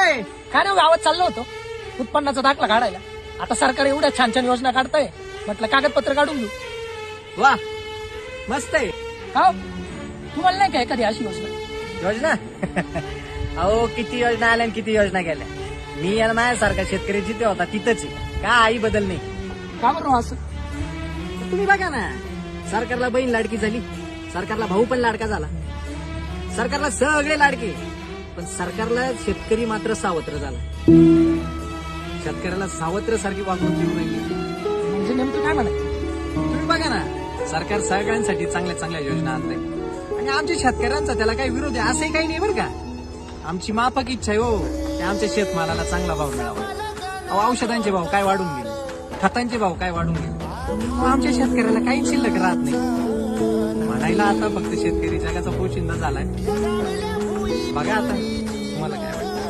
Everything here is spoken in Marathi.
काय काय नाही गावात चाललो होतो उत्पन्नाचा दाखला काढायला. आता सरकार एवढ्या छान छान योजना काढतंय, म्हटलं कागदपत्र काढून घेऊ. वा मस्त आहे का तुम्हाला नाही काय कधी अशी योजना? योजना. अहो किती योजना आल्या आणि किती योजना गेल्या. मी याला माझ्यासारखा शेतकरी जिथे होता तिथंच आहे. काही बदल नाही. का बरं असं? तुम्ही बघा ना, सरकारला बहीण लाडकी झाली, सरकारला भाऊ पण लाडका झाला, सरकारला सगळे लाडके, पण सरकारला शेतकरी मात्र सावत्र झाला. शेतकऱ्याला सावत्र सारखी वागणूक देऊ राहिली. म्हणजे नेमकं काय म्हणायचं? तुम्ही बघा ना, सरकार सगळ्यांसाठी चांगल्या चांगल्या योजना आणतंय आणि आमच्या शेतकऱ्यांचा त्याला काही विरोध आहे असंही काही नाही बरं का. आमची माफक इच्छा आहे हो की आमच्या शेतमालाला चांगला भाव मिळावा. अहो औषधांचे भाव काय वाढून गेले, खतांचे भाव काय वाढून गेले, मग आमच्या शेतकऱ्याला काही शिल्लक राहत नाही. म्हणायला आता फक्त शेतकरी जगाचा पोशिंदा झालाय. बघा आता तुम्हाला काय वाटतं.